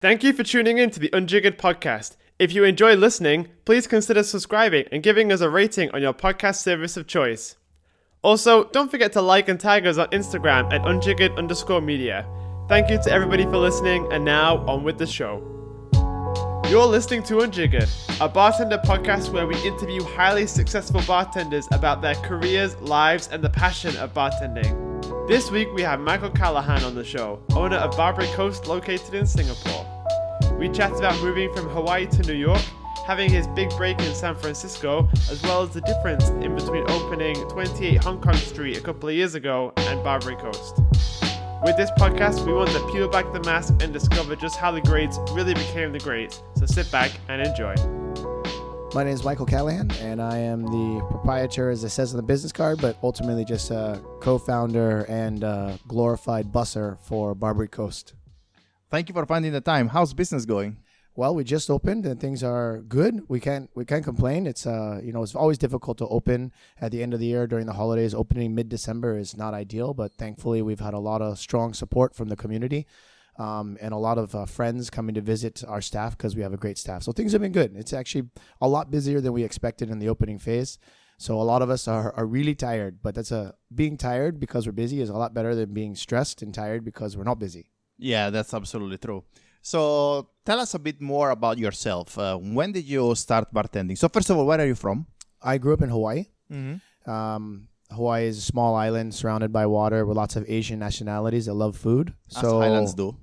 Thank you for tuning in to the Unjiggered podcast. If you enjoy listening, please consider subscribing and giving us a rating on your podcast service of choice. Also, don't forget to like and tag us on Instagram at unjiggered_media. Thank you to everybody for listening, and now on with the show. You're listening to Unjiggered, a bartender podcast where we interview highly successful bartenders about their careers, lives, and the passion of bartending. This week we have Michael Callahan on the show, owner of Barbary Coast located in Singapore. We chat about moving from Hawaii to New York, having his big break in San Francisco, as well as the difference in between opening 28 Hong Kong Street a couple of years ago and Barbary Coast. With this podcast, we want to peel back the mask and discover just how the greats really became the greats, so sit back and enjoy. My name is Michael Callahan, and I am the proprietor, as it says on the business card, but ultimately just a co-founder and glorified busser for Barbary Coast. Thank you for finding the time. How's business going? Well, we just opened and things are good. We can't complain. It's it's always difficult to open at the end of the year during the holidays. Opening mid-December is not ideal, but thankfully we've had a lot of strong support from the community. And a lot of friends coming to visit our staff because we have a great staff. So things have been good. It's actually a lot busier than we expected in the opening phase. So a lot of us are really tired, but being tired because we're busy is a lot better than being stressed and tired because we're not busy. Yeah, that's absolutely true. So tell us a bit more about yourself. When did you start bartending? So first of all, where are you from? I grew up in Hawaii. Mm-hmm. Hawaii is a small island surrounded by water with lots of Asian nationalities that love food. As islands do.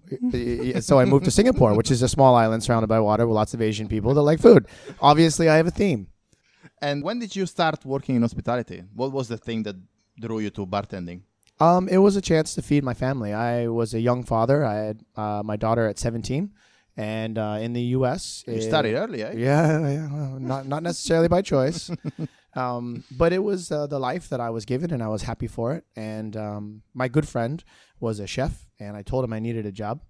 So I moved to Singapore, which is a small island surrounded by water with lots of Asian people that like food. Obviously, I have a theme. And when did you start working in hospitality? What was the thing that drew you to bartending? It was a chance to feed my family. I was a young father. I had my daughter at 17. And in the U.S. You started early, eh? Yeah, not necessarily by choice. But it was the life that I was given, and I was happy for it. And my good friend was a chef, and I told him I needed a job.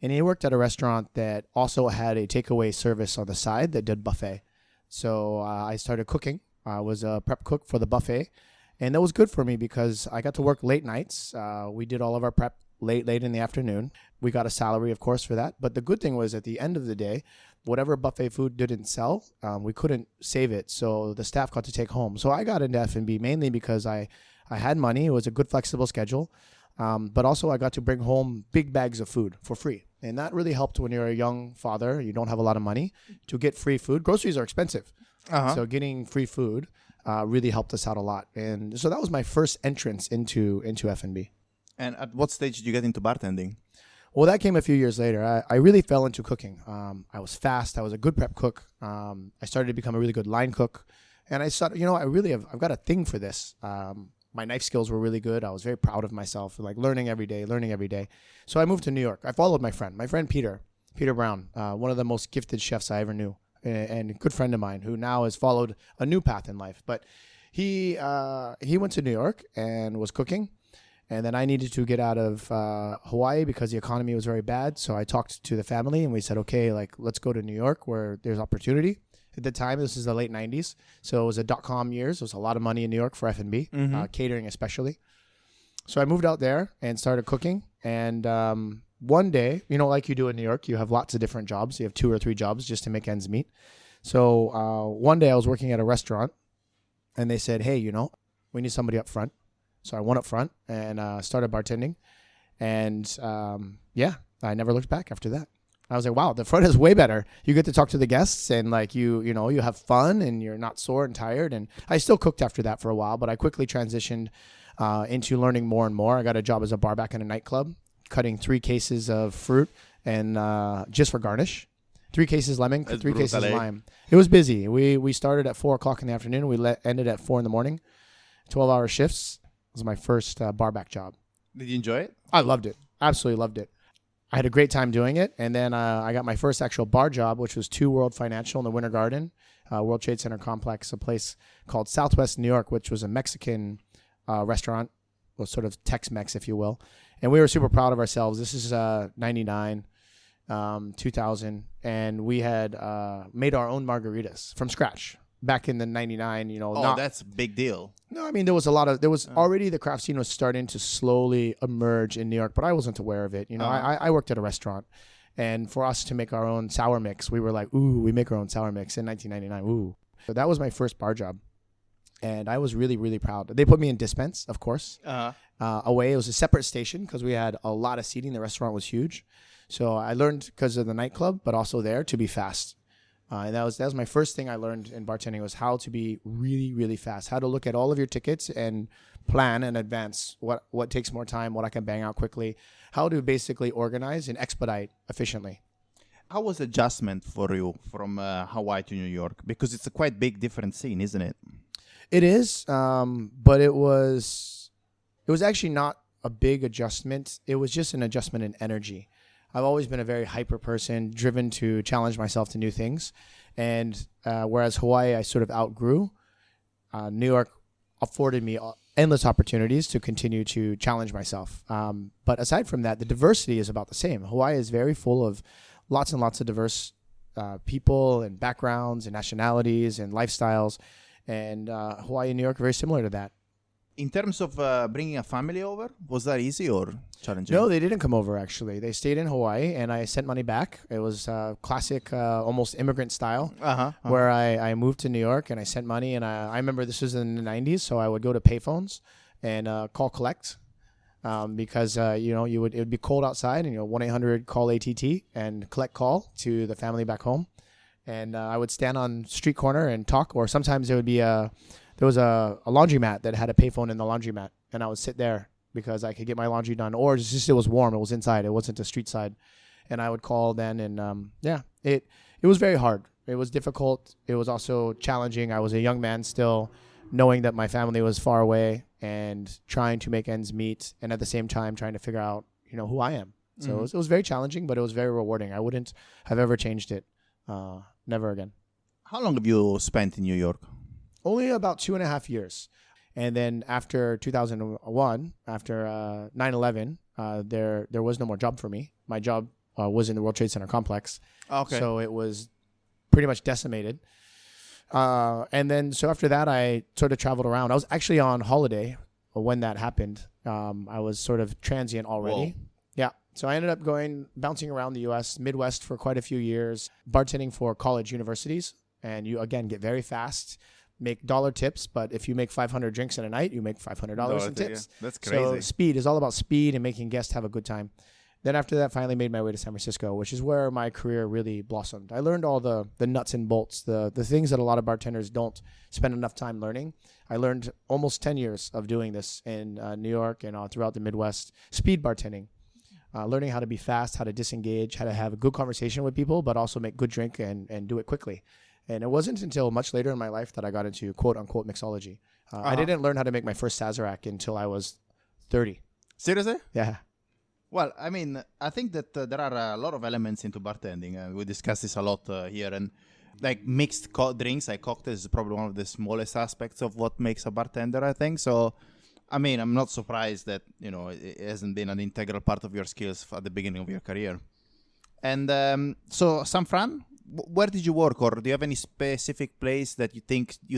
And he worked at a restaurant that also had a takeaway service on the side that did buffet. So I started cooking. I was a prep cook for the buffet, and that was good for me because I got to work late nights. We did all of our prep late in the afternoon. We got a salary, of course, for that. But the good thing was at the end of the day, whatever buffet food didn't sell, we couldn't save it. So the staff got to take home. So I got into F&B mainly because I had money. It was a good flexible schedule. But also I got to bring home big bags of food for free. And that really helped when you're a young father. You don't have a lot of money to get free food. Groceries are expensive. So getting free food really helped us out a lot. And so that was my first entrance into F&B. And at what stage did you get into bartending? Well, that came a few years later. I really fell into cooking. I was fast. I was a good prep cook. I started to become a really good line cook. And I thought, I've got a thing for this. My knife skills were really good. I was very proud of myself, like learning every day. So I moved to New York. I followed my friend Peter Brown, one of the most gifted chefs I ever knew, and a good friend of mine who now has followed a new path in life. But he went to New York and was cooking. And then I needed to get out of Hawaii because the economy was very bad. So I talked to the family and we said, okay, let's go to New York where there's opportunity. At the time, this is the late 90s. So it was a .com years. There was a lot of money in New York for F&B, catering especially. So I moved out there and started cooking. And one day, like you do in New York, you have lots of different jobs. You have 2 or 3 jobs just to make ends meet. So one day I was working at a restaurant and they said, hey, we need somebody up front. So I went up front and started bartending. And I never looked back after that. I was like, wow, the front is way better. You get to talk to the guests and you have fun and you're not sore and tired. And I still cooked after that for a while, but I quickly transitioned into learning more and more. I got a job as a bar back in a nightclub, cutting 3 cases of fruit and just for garnish. 3 cases lemon, 3 cases lime. It was busy. We started at 4 o'clock in the afternoon. We ended at 4 in the morning, 12-hour shifts. It was my first bar back job. Did you enjoy it? I loved it. Absolutely loved it. I had a great time doing it. And then I got my first actual bar job, which was 2 World Financial in the Winter Garden, World Trade Center complex, a place called Southwest New York, which was a Mexican restaurant, or sort of Tex-Mex, if you will. And we were super proud of ourselves. This is 99, 2000. And we had made our own margaritas from scratch. Back in the 99, that's a big deal. No, I mean, there was already the craft scene was starting to slowly emerge in New York, but I wasn't aware of it. I worked at a restaurant And for us to make our own sour mix, we were like, ooh, we make our own sour mix in 1999. Ooh. So that was my first bar job. And I was really, really proud. They put me in dispense, of course. Away. It was a separate station because we had a lot of seating. The restaurant was huge. So I learned because of the nightclub, but also there to be fast. And that was my first thing I learned in bartending was how to be really, really fast, how to look at all of your tickets and plan in advance what takes more time, what I can bang out quickly, how to basically organize and expedite efficiently. How was the adjustment for you from Hawaii to New York? Because it's a quite big different scene, isn't it? It is, but it was actually not a big adjustment. It was just an adjustment in energy. I've always been a very hyper person, driven to challenge myself to new things. And whereas Hawaii, I sort of outgrew, New York afforded me endless opportunities to continue to challenge myself. But aside from that, the diversity is about the same. Hawaii is very full of lots and lots of diverse people and backgrounds and nationalities and lifestyles. And Hawaii and New York are very similar to that. In terms of bringing a family over, was that easy or challenging? No, they didn't come over, actually. They stayed in Hawaii, and I sent money back. It was classic, almost immigrant style, where I moved to New York, and I sent money. And I remember this was in the 90s, so I would go to payphones and call collect because, it would be cold outside, and 1-800-CALL-ATT and collect call to the family back home. And I would stand on street corner and talk, or sometimes there would be there was a laundromat that had a payphone in the laundromat, and I would sit there because I could get my laundry done, or it was warm. It was inside. It wasn't a street side. And I would call then, and it was very hard. It was difficult. It was also challenging. I was a young man still, knowing that my family was far away and trying to make ends meet, and at the same time trying to figure out, who I am. So it was very challenging, but it was very rewarding. I wouldn't have ever changed it. Never again. How long have you spent in New York? Only about 2.5 years. And then after 2001, after 9/11, there was no more job for me. My job was in the World Trade Center complex. Okay. So it was pretty much decimated. And then so after that, I sort of traveled around. I was actually on holiday when that happened. I was sort of transient already. Whoa. Yeah. So I ended up bouncing around the U.S., Midwest for quite a few years, bartending for college universities. And you, again, get very fast, make dollar tips. But if you make 500 drinks in a night, you make $500 in tips. Yeah. That's crazy. So speed is all about speed and making guests have a good time. Then after that, finally made my way to San Francisco, which is where my career really blossomed. I learned all the nuts and bolts, the things that a lot of bartenders don't spend enough time learning. I learned almost 10 years of doing this in New York and throughout the Midwest. Speed bartending. Learning how to be fast, how to disengage, how to have a good conversation with people, but also make good drink and do it quickly. And it wasn't until much later in my life that I got into quote-unquote mixology. I didn't learn how to make my first Sazerac until I was 30. Seriously? Yeah. Well, I mean, I think that there are a lot of elements into bartending. We discuss this a lot here. And like mixed drinks, like cocktails, is probably one of the smallest aspects of what makes a bartender, I think. So, I mean, I'm not surprised that, it hasn't been an integral part of your skills at the beginning of your career. And so, San Fran, where did you work, or do you have any specific place that you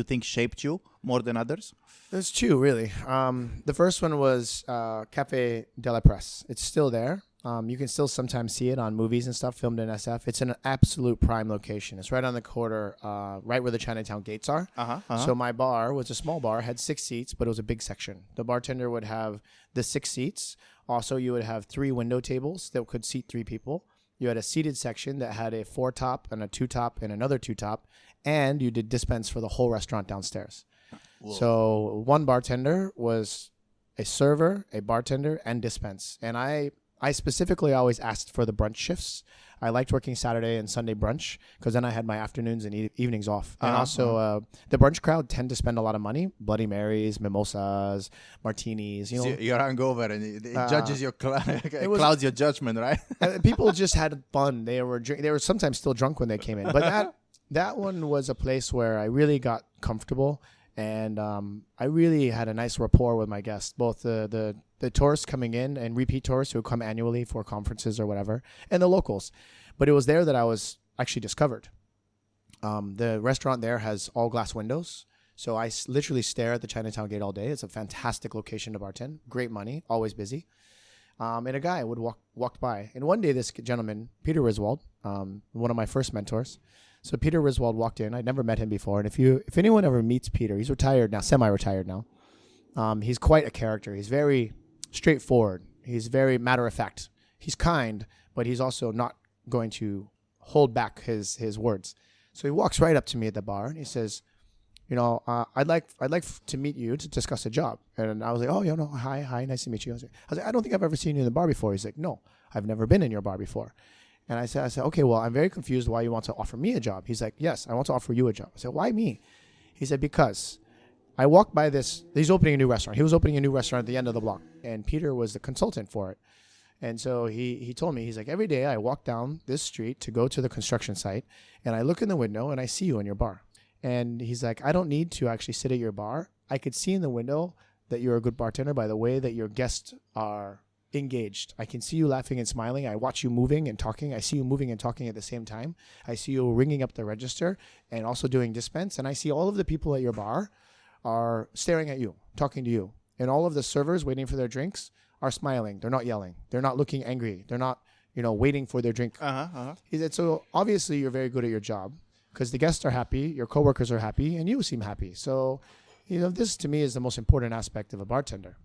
think shaped you more than others? There's two, really. The first one was Café de la Presse. It's still there. You can still sometimes see it on movies and stuff filmed in SF. It's an absolute prime location. It's right on the corner, right where the Chinatown gates are. So my bar was a small bar, had 6 seats, but it was a big section. The bartender would have the 6 seats. Also, you would have 3 window tables that could seat 3 people. You had a seated section that had a 4-top and a 2-top and another 2-top, and you did dispense for the whole restaurant downstairs. Whoa. So one bartender was a server, a bartender, and dispense. And I specifically always asked for the brunch shifts. I liked working Saturday and Sunday brunch because then I had my afternoons and evenings off. And also, the brunch crowd tend to spend a lot of money. Bloody Marys, mimosas, martinis. So you're hungover and it judges your clouds your judgment, right? People just had fun. They were sometimes still drunk when they came in. But that one was a place where I really got comfortable. And I really had a nice rapport with my guests, both the tourists coming in and repeat tourists who come annually for conferences or whatever, and the locals. But it was there that I was actually discovered. The restaurant there has all glass windows. So I literally stare at the Chinatown gate all day. It's a fantastic location to bartend. Great money, always busy. And a guy would walk by. And one day, this gentleman, Peter Riswald, one of my first mentors. So Peter Riswald walked in. I'd never met him before. And if anyone ever meets Peter, he's retired now, semi-retired now. He's quite a character. He's very straightforward. He's very matter-of-fact. He's kind, but he's also not going to hold back his words. So he walks right up to me at the bar and he says, I'd like to meet you to discuss a job. And I was like, oh, hi, nice to meet you. I was like, I don't think I've ever seen you in the bar before. He's like, no, I've never been in your bar before. And I said, okay, well, I'm very confused why you want to offer me a job. He's like, yes, I want to offer you a job. I said, why me? He said, because I walked by this. He's opening a new restaurant. He was opening a new restaurant at the end of the block, and Peter was the consultant for it. And so he told me, he's like, every day I walk down this street to go to the construction site, and I look in the window and I see you in your bar. And he's like, I don't need to actually sit at your bar. I could see in the window that you're a good bartender by the way that your guests are engaged. I can see you laughing and smiling. I watch you moving and talking. I see you moving and talking at the same time. I see you ringing up the register and also doing dispense. And I see all of the people at your bar are staring at you, talking to you. And all of the servers waiting for their drinks are smiling. They're not yelling. They're not looking angry. They're not, waiting for their drink. He said, so obviously you're very good at your job because the guests are happy, your coworkers are happy, and you seem happy. So, this to me is the most important aspect of a bartender.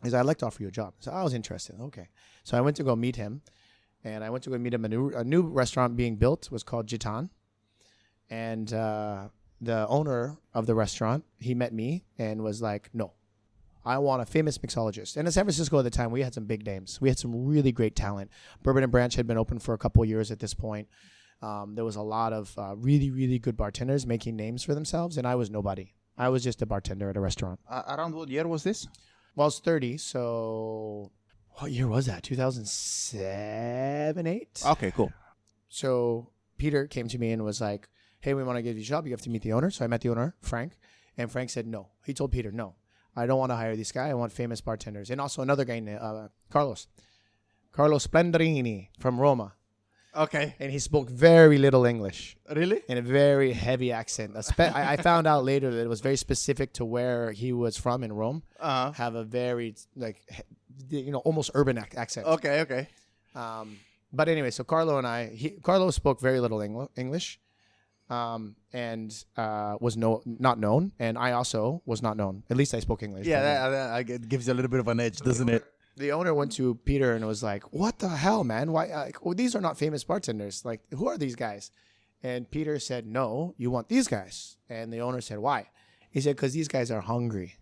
Is I'd like to offer you a job. So I was interested. Okay. So I went to go meet him, and I went to go meet him. A new restaurant being built was called Jitan. And the owner of the restaurant, he met me and was like, no, I want a famous mixologist. And in San Francisco at the time, we had some big names. We had some really great talent. Bourbon and Branch had been open for a couple of years at this point. There was a lot of really, really good bartenders making names for themselves, and I was nobody. I was just a bartender at a restaurant. Around what year was this? Well, I was 30, so what year was that? 2007, 8? Okay, cool. So Peter came to me and was like, hey, we want to give you a job. You have to meet the owner. So I met the owner, Frank, and Frank said no. He told Peter, no, I don't want to hire this guy. I want famous bartenders. And also another guy, Carlos Splendorini from Roma. Okay. And he spoke very little English. Really? In a very heavy accent. I found out later that it was very specific to where he was from in Rome. Have a very, almost urban accent. Okay. But anyway, so Carlo spoke very little English and was not known. And I also was not known. At least I spoke English. Yeah, it gives you a little bit of an edge, doesn't it? The owner went to Peter and was like, what the hell, man? Why? These are not famous bartenders. Like, who are these guys? And Peter said, no, you want these guys. And the owner said, why? He said, because these guys are hungry.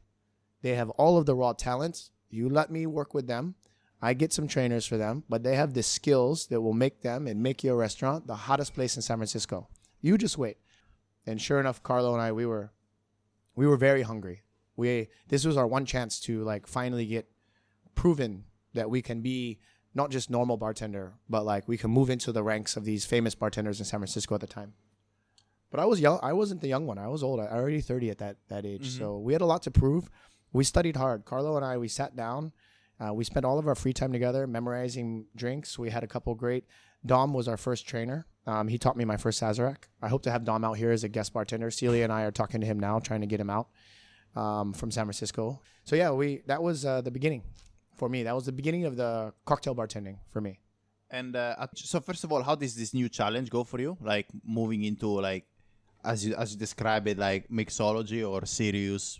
They have all of the raw talents. You let me work with them. I get some trainers for them, but they have the skills that will make them and make your restaurant the hottest place in San Francisco. You just wait. And sure enough, Carlo and I, we were very hungry. This was our one chance to finally get proven that we can be not just normal bartender, but we can move into the ranks of these famous bartenders in San Francisco at the time. But I was young. I wasn't the young one. I was old. I already 30 at that age. Mm-hmm. So we had a lot to prove. We studied hard. Carlo and I, we sat down. We spent all of our free time together memorizing drinks. We had a couple great. Dom was our first trainer. He taught me my first Sazerac. I hope to have Dom out here as a guest bartender. Celia and I are talking to him now, trying to get him out from San Francisco. So yeah, that was the beginning. For me, that was the beginning of the cocktail bartending for me. And so first of all, how does this new challenge go for you? Like moving into as you describe it, like mixology or serious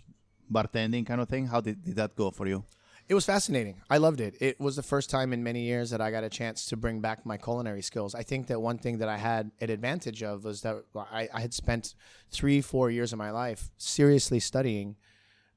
bartending kind of thing. How did that go for you? It was fascinating. I loved it. It was the first time in many years that I got a chance to bring back my culinary skills. I think that one thing that I had an advantage of was that I had spent 3-4 years of my life seriously studying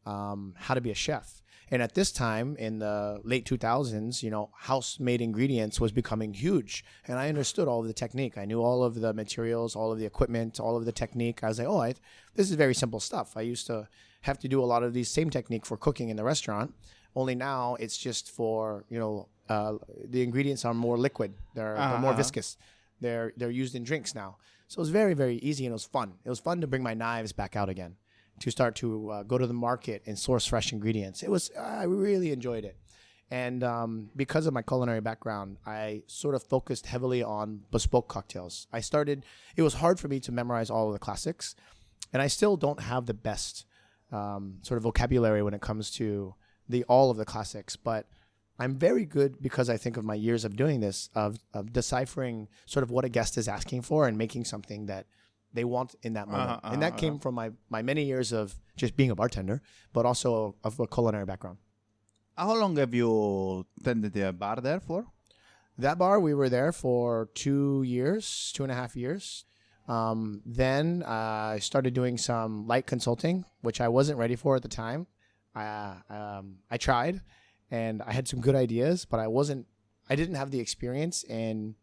how to be a chef. And at this time, in the late 2000s, house-made ingredients was becoming huge. And I understood all of the technique. I knew all of the materials, all of the equipment, all of the technique. I was like, this is very simple stuff. I used to have to do a lot of these same technique for cooking in the restaurant. Only now it's just for, the ingredients are more liquid. They're more viscous. They're used in drinks now. So it was very, very easy and it was fun. It was fun to bring my knives back out again, to start to go to the market and source fresh ingredients. I really enjoyed it. And because of my culinary background, I sort of focused heavily on bespoke cocktails. It was hard for me to memorize all of the classics, and I still don't have the best sort of vocabulary when it comes to all of the classics. But I'm very good because I think of my years of doing this, of deciphering sort of what a guest is asking for and making something that they want in that moment. And that came from my many years of just being a bartender, but also of a culinary background. How long have you tended a bar there for? That bar, we were there for 2 years, 2.5 years. Then I started doing some light consulting, which I wasn't ready for at the time. I tried, and I had some good ideas, but I didn't have the experience in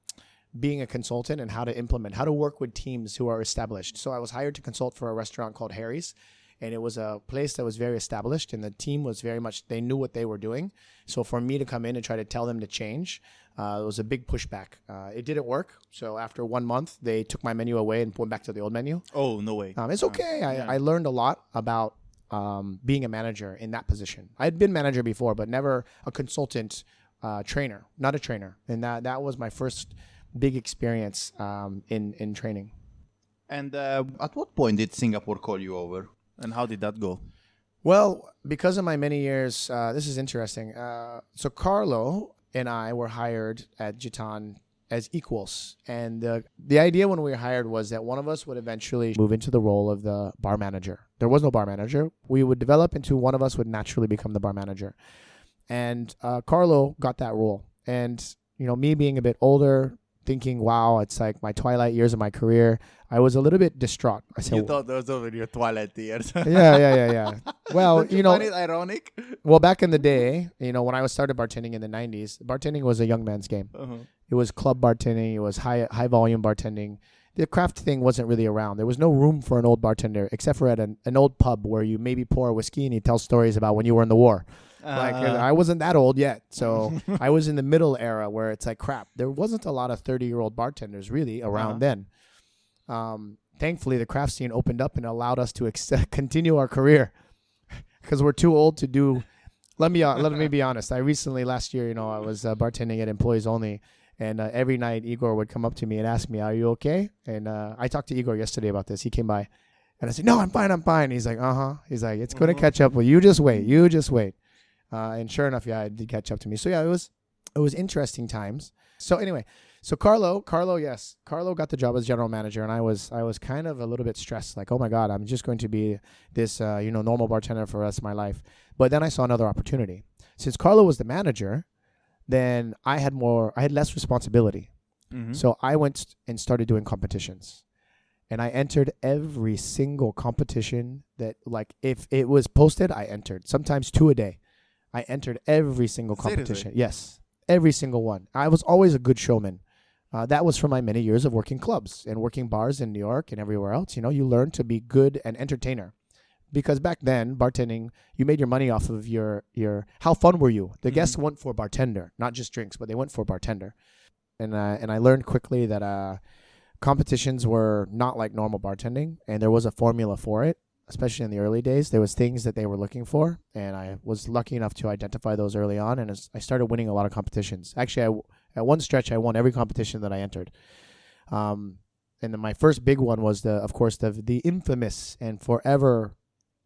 being a consultant and how to implement, how to work with teams who are established. So I was hired to consult for a restaurant called Harry's, and it was a place that was very established, and the team was very much, they knew what they were doing. So for me to come in and try to tell them to change, it was a big pushback. It didn't work. So after 1 month, they took my menu away and went back to the old menu. Oh, no way. It's okay. I learned a lot about being a manager in that position. I had been manager before, but never a consultant trainer, not a trainer. And that was my first big experience in training. And at what point did Singapore call you over? And how did that go? Well, because of my many years, this is interesting. So Carlo and I were hired at Gitan as equals. And the idea when we were hired was that one of us would eventually move into the role of the bar manager. There was no bar manager. We would develop into one of us would naturally become the bar manager. And Carlo got that role. And, me being a bit older, thinking, wow, it's like my twilight years of my career, I was a little bit distraught. I said, You thought those were your twilight years. Yeah. Well, Don't you find it ironic? Well, back in the day, when I started bartending in the 90s, bartending was a young man's game. It was club bartending. It was high volume bartending. The craft thing wasn't really around. There was no room for an old bartender, except for at an old pub where you maybe pour a whiskey and you tell stories about when you were in the war. I wasn't that old yet. So I was in the middle era where it's like, crap, there wasn't a lot of 30-year-old bartenders really around then. Thankfully, the craft scene opened up and allowed us to continue our career because we're too old to do. Let me be honest. I recently, last year, I was bartending at Employees Only. And every night, Igor would come up to me and ask me, are you okay? And I talked to Igor yesterday about this. He came by. And I said, no, I'm fine. He's like, He's like, it's going to catch up with you. Just wait. And sure enough, it did catch up to me. So, it was interesting times. So, anyway, Carlo got the job as general manager. And I was kind of a little bit stressed. Like, oh, my God, I'm just going to be this, normal bartender for the rest of my life. But then I saw another opportunity. Since Carlo was the manager, then I had less responsibility. So I went and started doing competitions. And I entered every single competition that, like, if it was posted, I entered. Sometimes 2 a day. I entered every single competition. Seriously? Yes, every single one. I was always a good showman. That was from my many years of working clubs and working bars in New York and everywhere else. You learn to be good an entertainer. Because back then, bartending, you made your money off of your how fun were you? The guests went for bartender, not just drinks, but they went for bartender. And I learned quickly that competitions were not like normal bartending, and there was a formula for it, especially in the early days. There was things that they were looking for, and I was lucky enough to identify those early on, and I started winning a lot of competitions. Actually, at one stretch, I won every competition that I entered. And then my first big one was the infamous and forever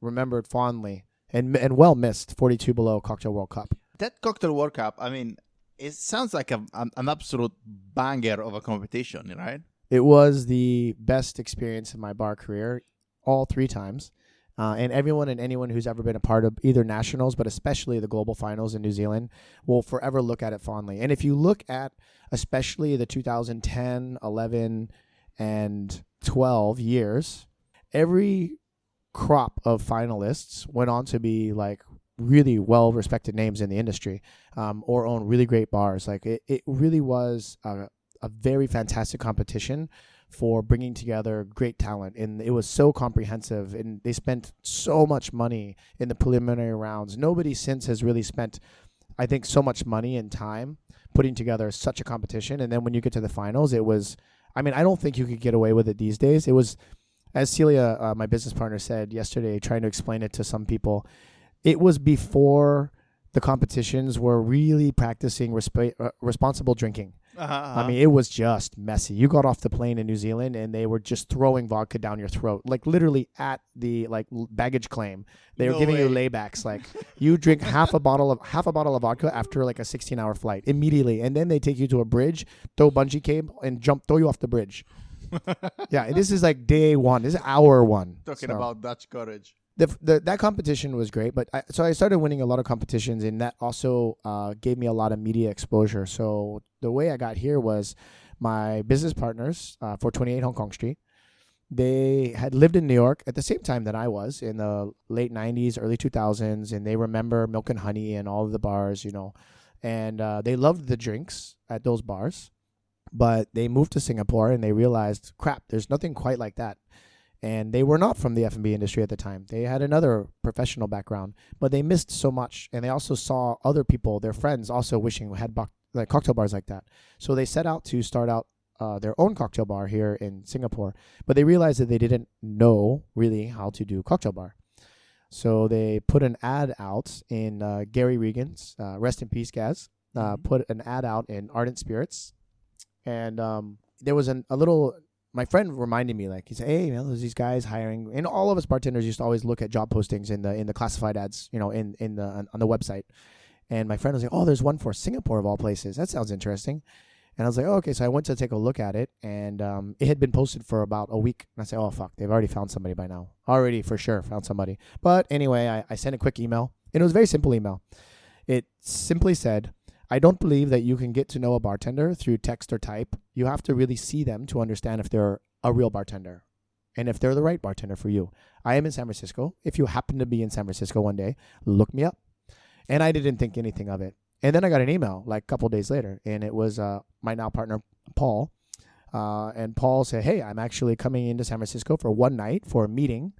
remembered fondly and well missed 42 Below Cocktail World Cup. That Cocktail World Cup, I mean, it sounds like an absolute banger of a competition, right? It was the best experience in my bar career, all 3 times. And everyone and anyone who's ever been a part of either nationals, but especially the global finals in New Zealand, will forever look at it fondly. And if you look at especially the 2010, 11, and 12 years, every crop of finalists went on to be like really well-respected names in the industry, or own really great bars. Like it really was a very fantastic competition for bringing together great talent, and it was so comprehensive, and they spent so much money in the preliminary rounds. Nobody since has really spent, I think, so much money and time putting together such a competition. And then when you get to the finals, it was, I don't think you could get away with it these days. It was, as Celia, my business partner, said yesterday, trying to explain it to some people, it was before the competitions were really practicing responsible drinking. I mean, it was just messy. You got off the plane in New Zealand and they were just throwing vodka down your throat, like literally at the baggage claim. They were giving you laybacks. Like you drink half a bottle of vodka after like a 16-hour flight immediately, and then they take you to a bridge, throw bungee cable, and throw you off the bridge. Yeah, this is like day one. This is hour one. Talking about Dutch courage. That competition was great, but I started winning a lot of competitions, and that also gave me a lot of media exposure. So the way I got here was my business partners for 28 Hong Kong Street. They had lived in New York at the same time that I was in the late 90s, early 2000s, and they remember Milk and Honey and all of the bars, and they loved the drinks at those bars. But they moved to Singapore and they realized, crap, there's nothing quite like that. And they were not from the F&B industry at the time. They had another professional background, but they missed so much. And they also saw other people, their friends, also wishing had cocktail bars like that. So they set out to start out their own cocktail bar here in Singapore. But they realized that they didn't know really how to do cocktail bar. So they put an ad out in Gary Regan's, rest in peace, Gaz, put an ad out in Ardent Spirits. And there was my friend reminded me, he said, hey, there's these guys hiring, and all of us bartenders used to always look at job postings in the classified ads, on the website. And my friend was like, oh, there's one for Singapore of all places. That sounds interesting. And I was like, oh, okay. So I went to take a look at it, and it had been posted for about a week. And I said, oh, fuck, they've already found somebody by now. Already for sure found somebody. But anyway, I sent a quick email, and it was a very simple email. It simply said, I don't believe that you can get to know a bartender through text or type. You have to really see them to understand if they're a real bartender and if they're the right bartender for you. I am in San Francisco. If you happen to be in San Francisco one day, look me up. And I didn't think anything of it. And then I got an email a couple days later, and it was my now partner, Paul. And Paul said, hey, I'm actually coming into San Francisco for one night for a meeting.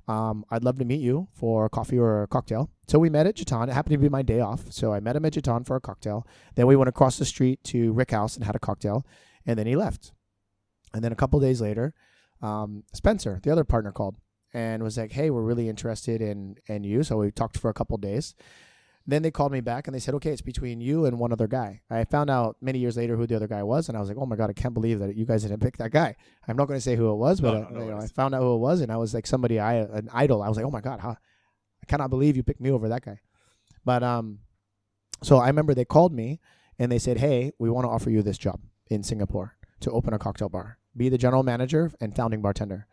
I'd love to meet you for a coffee or a cocktail. So we met at Jaton. It happened to be my day off. So I met him at Jaton for a cocktail. Then we went across the street to Rick House and had a cocktail. And then he left. And then a couple days later, Spencer, the other partner, called and was like, hey, we're really interested in you. So we talked for a couple days. Then they called me back and they said, okay, it's between you and one other guy. I found out many years later who the other guy was. And I was like, oh my God, I can't believe that you guys didn't pick that guy. I'm not going to say who it was, but I found out who it was. And I was like an idol. I was like, oh my God, I cannot believe you picked me over that guy. But so I remember they called me and they said, hey, we want to offer you this job in Singapore to open a cocktail bar, be the general manager and founding bartender.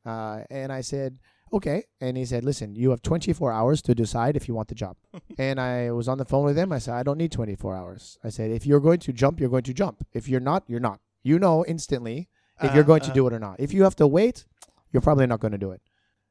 And I said, okay. And he said, listen, you have 24 hours to decide if you want the job. And I was on the phone with him. I said, I don't need 24 hours. I said, if you're going to jump, you're going to jump. If you're not, you're not. You know instantly if you're going to do it or not. If you have to wait, you're probably not going to do it.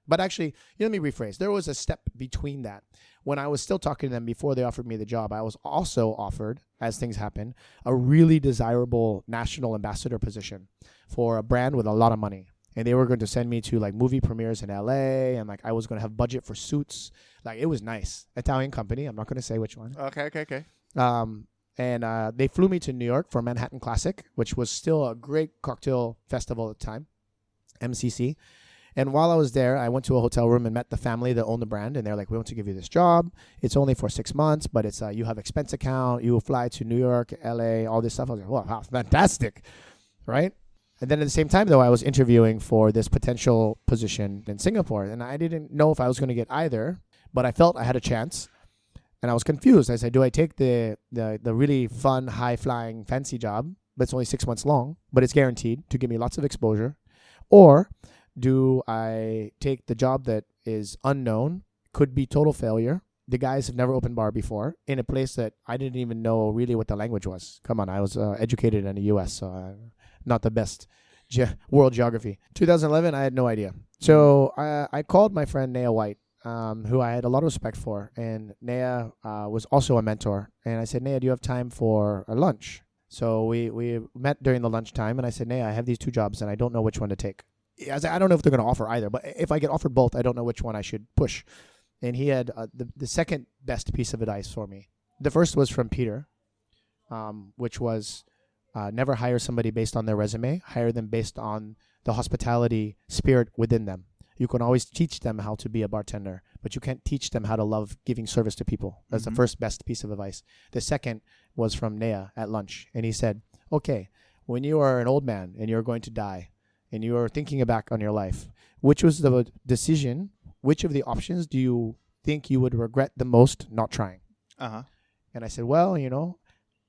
But actually, let me rephrase. There was a step between that. When I was still talking to them before they offered me the job, I was also offered, as things happen, a really desirable national ambassador position for a brand with a lot of money. And they were going to send me to movie premieres in LA, and I was going to have budget for suits. It was nice. Italian company. I'm not going to say which one. Okay. And they flew me to New York for Manhattan Classic, which was still a great cocktail festival at the time, MCC. And while I was there, I went to a hotel room and met the family that owned the brand. And they're like, we want to give you this job. It's only for 6 months, but it's you have expense account. You will fly to New York, LA, all this stuff. I was like, wow, fantastic, right? And then at the same time, though, I was interviewing for this potential position in Singapore. And I didn't know if I was going to get either, but I felt I had a chance. And I was confused. I said, do I take the really fun, high-flying, fancy job that's only 6 months long, but it's guaranteed to give me lots of exposure? Or do I take the job that is unknown, could be total failure? The guys have never opened bar before in a place that I didn't even know really what the language was. Come on, I was educated in the U.S., so not the best world geography. 2011, I had no idea. So I called my friend Naya White, who I had a lot of respect for. And Naya was also a mentor. And I said, Naya, do you have time for a lunch? So we met during the lunchtime. And I said, Naya, I have these two jobs and I don't know which one to take. I don't know if they're going to offer either. But if I get offered both, I don't know which one I should push. And he had the second best piece of advice for me. The first was from Peter, which was never hire somebody based on their resume. Hire them based on the hospitality spirit within them. You can always teach them how to be a bartender, but you can't teach them how to love giving service to people. That's the first best piece of advice. The second was from Naya at lunch. And he said, okay, when you are an old man and you're going to die and you are thinking back on your life, which was the decision, which of the options do you think you would regret the most not trying? Uh-huh. And I said, well,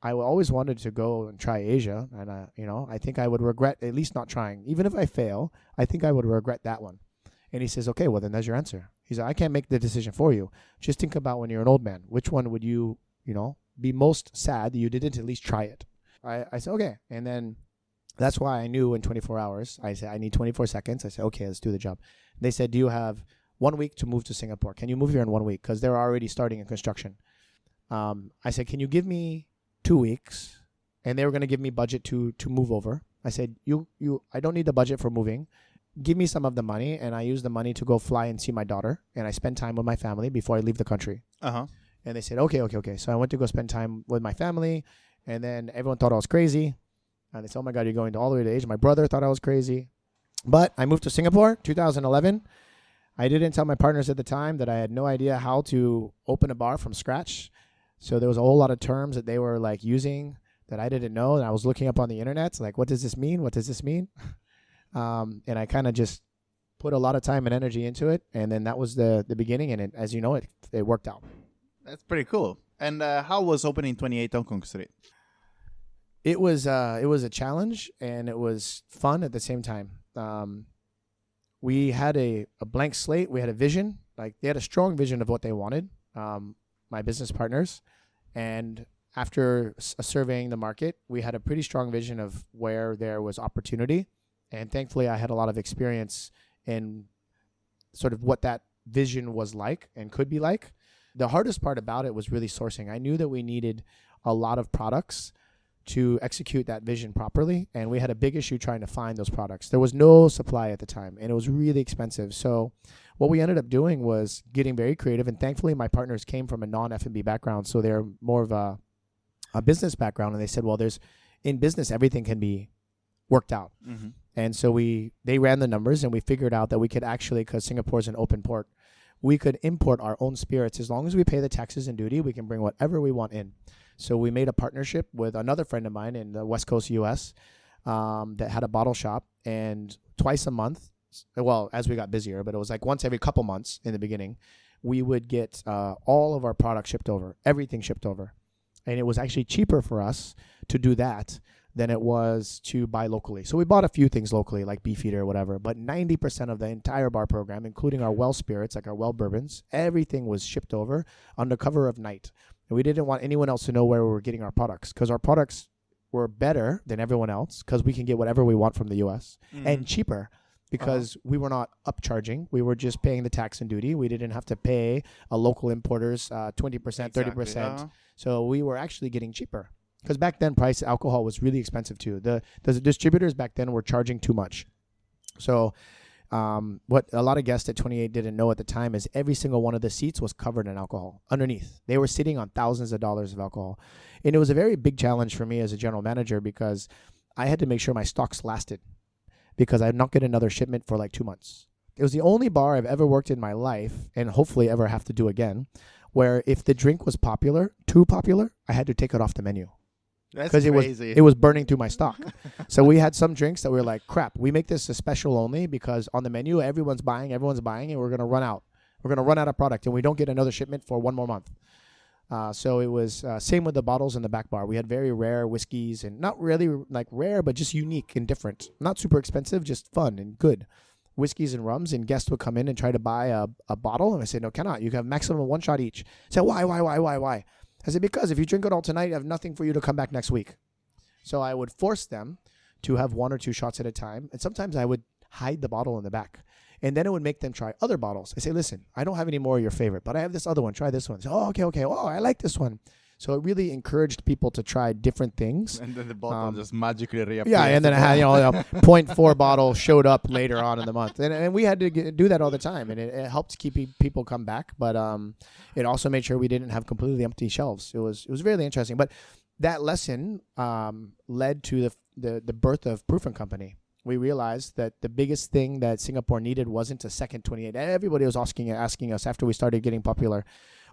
I always wanted to go and try Asia. And, I think I would regret at least not trying. Even if I fail, I think I would regret that one. And he says, okay, well, then that's your answer. He said, I can't make the decision for you. Just think about when you're an old man. Which one would you, be most sad that you didn't at least try it? I said, okay. And then that's why I knew in 24 hours. I said, I need 24 seconds. I said, okay, let's do the job. They said, do you have 1 week to move to Singapore? Can you move here in 1 week? Because they're already starting in construction. I said, can you give me 2 weeks? And they were going to give me budget to move over. I said, I don't need the budget for moving. Give me some of the money, and I use the money to go fly and see my daughter, and I spend time with my family before I leave the country. Uh-huh. And they said, okay. So I went to go spend time with my family, and then everyone thought I was crazy. And they said, oh my God, you're going all the way to Asia. My brother thought I was crazy. But I moved to Singapore, 2011. I didn't tell my partners at the time that I had no idea how to open a bar from scratch. So there was a whole lot of terms that they were like using that I didn't know. And I was looking up on the internet, like, what does this mean? What does this mean? And I kind of just put a lot of time and energy into it. And then that was the beginning. And as you know, it worked out. That's pretty cool. And how was opening 28 Hong Kong Street? It was a challenge, and it was fun at the same time. We had a blank slate. We had a vision. Like, they had a strong vision of what they wanted, my business partners. And after surveying the market, we had a pretty strong vision of where there was opportunity. And thankfully, I had a lot of experience in sort of what that vision was like and could be like. The hardest part about it was really sourcing. I knew that we needed a lot of products to execute that vision properly, and we had a big issue trying to find those products. There was no supply at the time, and it was really expensive. So what we ended up doing was getting very creative, and thankfully my partners came from a non-F&B background, so they're more of a business background, and they said, well, in business, everything can be worked out. Mm-hmm. And so they ran the numbers, and we figured out that we could actually, because Singapore is an open port, we could import our own spirits. As long as we pay the taxes and duty, we can bring whatever we want in. So we made a partnership with another friend of mine in the West Coast U.S. That had a bottle shop, and twice a month, well, as we got busier, but it was like once every couple months in the beginning, we would get all of our products shipped over, everything shipped over. And it was actually cheaper for us to do that than it was to buy locally. So we bought a few things locally, like Beefeater or whatever, but 90% of the entire bar program, including our well spirits, like our well bourbons, everything was shipped over under cover of night. And we didn't want anyone else to know where we were getting our products, because our products were better than everyone else, because we can get whatever we want from the U.S. And cheaper, because we were not upcharging. We were just paying the tax and duty. We didn't have to pay a local importers 20%, exactly. 30%. So we were actually getting cheaper. Because back then, price alcohol was really expensive too. The distributors back then were charging too much. So what a lot of guests at 28 didn't know at the time is every single one of the seats was covered in alcohol underneath. They were sitting on thousands of dollars of alcohol. And it was a very big challenge for me as a general manager, because I had to make sure my stocks lasted, because I'd not get another shipment for like 2 months. It was the only bar I've ever worked in my life, and hopefully ever have to do again, where if the drink was too popular, I had to take it off the menu. That's crazy. It was burning through my stock. So we had some drinks that we were like, crap, we make this a special only because on the menu, everyone's buying, and we're going to run out. We're going to run out of product, and we don't get another shipment for 1 more month. So it was same with the bottles in the back bar. We had very rare whiskeys, and not really like rare, but just unique and different. Not super expensive, just fun and good whiskeys and rums. And guests would come in and try to buy a bottle. And I said, no, cannot. You have maximum 1 shot each. I said, why? I said, because if you drink it all tonight, I have nothing for you to come back next week. So I would force them to have 1 or 2 shots at a time. And sometimes I would hide the bottle in the back. And then it would make them try other bottles. I say, listen, I don't have any more of your favorite, but I have this other one. Try this one. So, okay. Oh, I like this one. So it really encouraged people to try different things. And then the bottle just magically reappeared. Yeah, and then I had, a 0.4 bottle showed up later on in the month. And we had to do that all the time. And it helped keep people come back. But it also made sure we didn't have completely empty shelves. It was really interesting. But that lesson led to the birth of Proof & Company. We realized that the biggest thing that Singapore needed wasn't a second 28. Everybody was asking us after we started getting popular,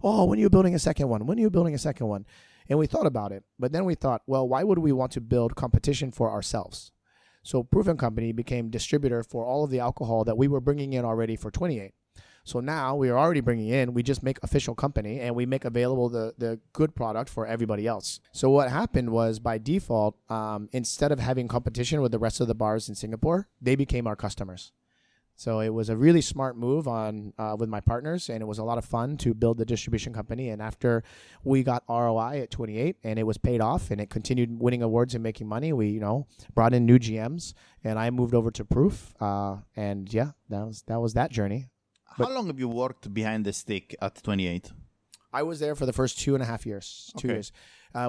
oh, when are you building a second one? When are you building a second one? And we thought about it. But then we thought, well, why would we want to build competition for ourselves? So Proof & Company became distributor for all of the alcohol that we were bringing in already for 28. So now we are already bringing in, we just make official company and we make available the good product for everybody else. So what happened was by default, instead of having competition with the rest of the bars in Singapore, they became our customers. So it was a really smart move on with my partners, and it was a lot of fun to build the distribution company. And after we got ROI at 28 and it was paid off and it continued winning awards and making money, we brought in new GMs and I moved over to Proof. And yeah, that was that journey. How long have you worked behind the stick at 28? I was there for the first 2.5 years. 2 Okay. years.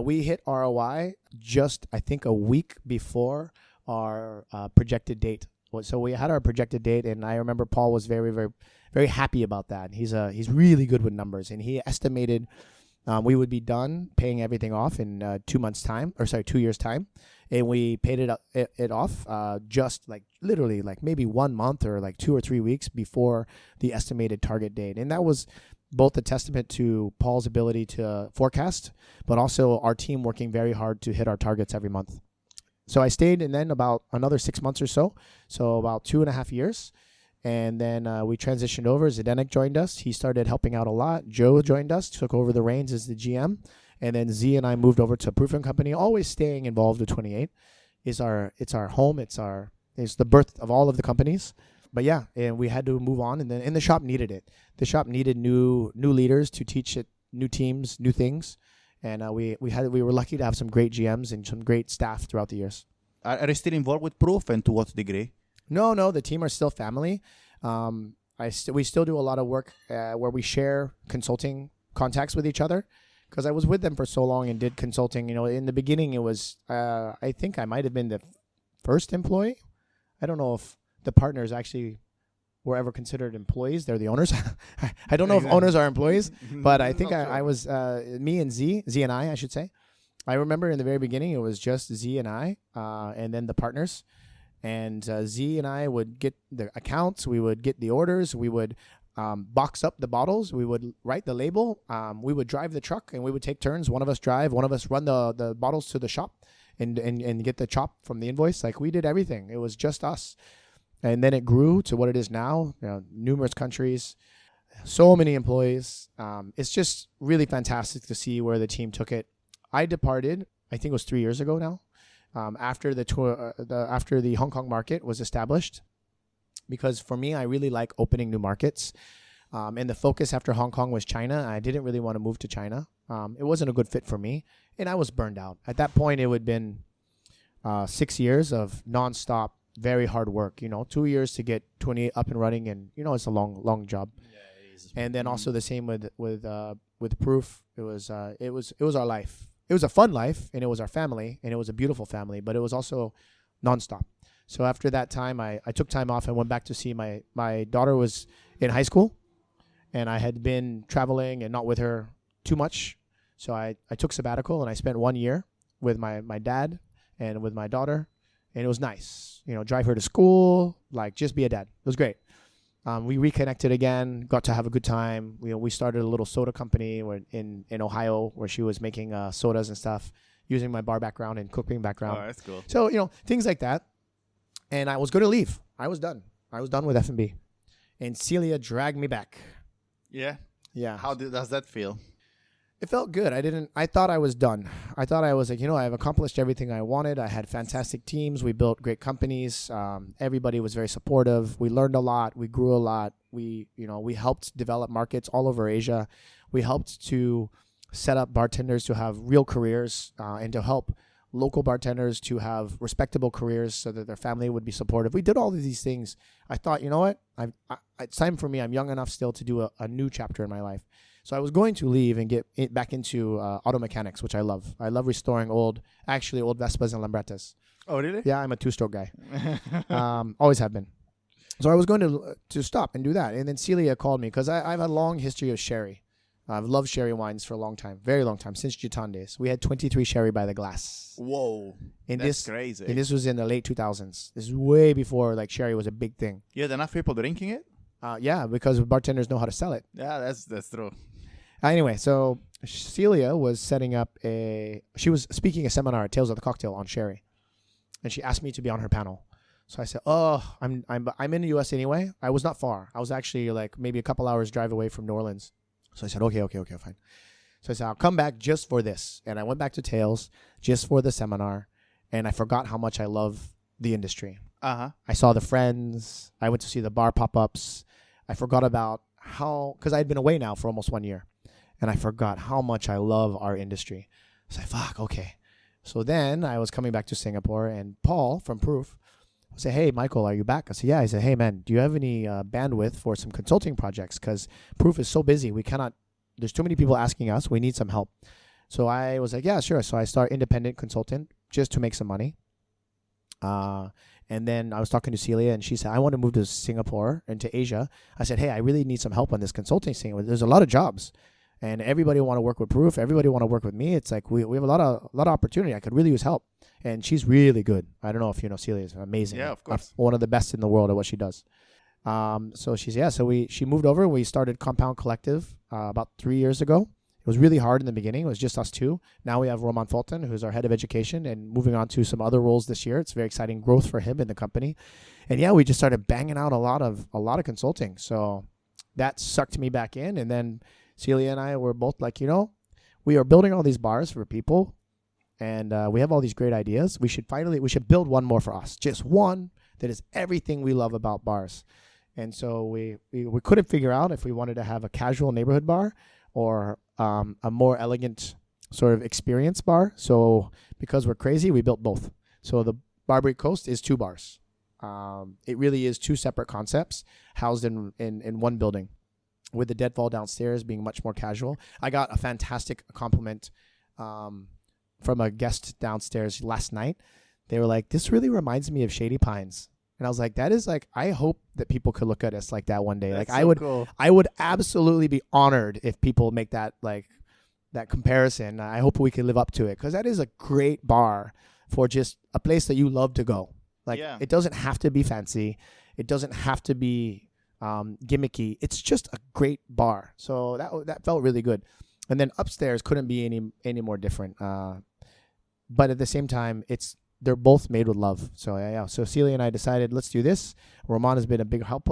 We hit ROI just, I think, a week before our projected date. So we had our projected date, and I remember Paul was very, very, very happy about that. He's really good with numbers, and he estimated we would be done paying everything off in 2 years' time, and we paid it off just like literally like maybe 1 month or like 2 or 3 weeks before the estimated target date, and that was both a testament to Paul's ability to forecast, but also our team working very hard to hit our targets every month. So I stayed, and then about another 6 months or so about 2.5 years. And then we transitioned over. Zdenek joined us. He started helping out a lot. Joe joined us, took over the reins as the GM. And then Z and I moved over to Proof & Company, always staying involved with 28. It's our home. It's the birth of all of the companies. But yeah, and we had to move on. And then the shop needed it. The shop needed new leaders to teach it, new teams, new things. And we were lucky to have some great GMs and some great staff throughout the years. Are you still involved with Proof, and to what degree? No, the team are still family. We still do a lot of work where we share consulting contacts with each other, because I was with them for so long and did consulting. In the beginning it was I think I might have been the first employee. I don't know if the partners actually were ever considered employees. They're the owners. I don't know if owners are employees, but I think I was me and Z and I should say. I remember in the very beginning it was just Z and I, and then the partners. And Z and I would get the accounts, we would get the orders, we would box up the bottles, we would write the label, we would drive the truck, and we would take turns. One of us drive, one of us run the bottles to the shop and get the chop from the invoice. Like, we did everything. It was just us. And then it grew to what it is now, numerous countries, so many employees. It's just really fantastic to see where the team took it. I departed, I think it was 3 years ago now. After the Hong Kong market was established, because for me, I really like opening new markets. And the focus after Hong Kong was China. I didn't really want to move to China. It wasn't a good fit for me, and I was burned out. At that point, it would have been 6 years of nonstop, very hard work. 2 years to get 28 up and running, and it's a long job. Yeah, it is. And then also the same with Proof. It was our life. It was a fun life, and it was our family, and it was a beautiful family, but it was also nonstop. So after that time, I took time off and went back to see my daughter was in high school, and I had been traveling and not with her too much. So I took sabbatical, and I spent 1 year with my dad and with my daughter, and it was nice. Drive her to school, like just be a dad. It was great. We reconnected again, got to have a good time. We started a little soda company in Ohio, where she was making sodas and stuff, using my bar background and cooking background. Oh, that's cool. So, things like that. And I was going to leave. I was done. I was done with F&B. And Celia dragged me back. Yeah. Yeah. How does that feel? It felt good. I thought I was done. I thought I was like, I've accomplished everything I wanted. I had fantastic teams. We built great companies. Everybody was very supportive. We learned a lot. We grew a lot. We helped develop markets all over Asia. We helped to set up bartenders to have real careers, and to help local bartenders to have respectable careers so that their family would be supportive. We did all of these things. I thought, you know what? It's time for me. I'm young enough still to do a new chapter in my life. So I was going to leave and get back into auto mechanics, which I love. I love restoring old Vespas and Lambrettas. Oh, really? Yeah, I'm a two-stroke guy. Always have been. So I was going to stop and do that. And then Celia called me, because I've had a long history of sherry. I've loved sherry wines for a long time, very long time, since Gitan days. We had 23 sherry by the glass. Whoa. That's crazy. And this was in the late 2000s. This is way before sherry was a big thing. You had enough people drinking it? Yeah, because bartenders know how to sell it. Yeah, that's true. Anyway, so Celia was setting up she was speaking a seminar at Tales of the Cocktail on sherry, and she asked me to be on her panel. So I said, "Oh, I'm in the U.S. anyway." I was not far. I was actually like maybe a couple hours drive away from New Orleans. So I said, "Okay, fine." So I said, "I'll come back just for this." And I went back to Tales just for the seminar, and I forgot how much I love the industry. I saw the friends. I went to see the bar pop-ups. I forgot about because I had been away now for almost 1 year, and I forgot how much I love our industry. I was like, "Fuck, okay." So then I was coming back to Singapore, and Paul from Proof said, "Hey, Michael, are you back?" I said, "Yeah." He said, "Hey, man, do you have any bandwidth for some consulting projects? Because Proof is so busy, we cannot. There's too many people asking us. We need some help." So I was like, "Yeah, sure." So I started independent consultant just to make some money. And then I was talking to Celia, and she said, "I want to move to Singapore and to Asia." I said, "Hey, I really need some help on this consulting thing. There's a lot of jobs, and everybody want to work with Proof. Everybody want to work with me. It's like we have a lot of opportunity. I could really use help." And she's really good. I don't know if you know Celia is amazing. Yeah, of course. One of the best in the world at what she does. So she moved over. We started Compound Collective about 3 years ago. It was really hard in the beginning. It was just us two. Now we have Roman Fulton, who's our head of education, and moving on to some other roles this year. It's very exciting growth for him in the company. And yeah, we just started banging out a lot of consulting. So that sucked me back in. And then Celia and I were both like, we are building all these bars for people, and we have all these great ideas. We should build one more for us, just one that is everything we love about bars. And so we couldn't figure out if we wanted to have a casual neighborhood bar or a more elegant sort of experience bar. So because we're crazy, we built both. So the Barbary Coast is 2 bars. It really is 2 separate concepts housed in one building, with the deadfall downstairs being much more casual. I got a fantastic compliment from a guest downstairs last night. They were like, "This really reminds me of Shady Pines." And I was like, that is like, I hope that people could look at us like that one day. That's like cool. I would absolutely be honored if people make that that comparison. I hope we can live up to it, because that is a great bar for just a place that you love to go. It doesn't have to be fancy. It doesn't have to be gimmicky. It's just a great bar. So that felt really good. And then upstairs couldn't be any more different. But at the same time, they're both made with love. So yeah. So Celia and I decided, let's do this. Roman has been a big help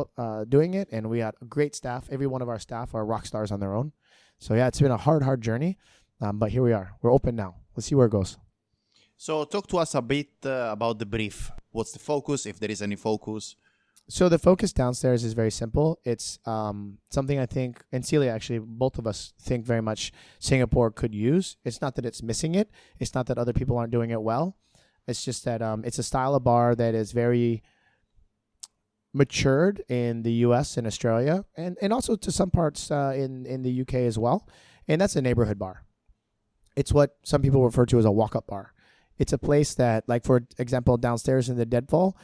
doing it, and we had a great staff. Every one of our staff are rock stars on their own. So yeah, it's been a hard journey, but here we are. We're open now. Let's see where it goes. So talk to us a bit about the brief. What's the focus, if there is any focus? So the focus downstairs is very simple. It's something I think, and Celia actually, both of us think very much Singapore could use. It's not that it's missing it. It's not that other people aren't doing it well. It's just that it's a style of bar that is very matured in the U.S. and Australia, and also to some parts in the U.K. as well. And that's a neighborhood bar. It's what some people refer to as a walk-up bar. It's a place that, like, for example, downstairs in the Deadfall,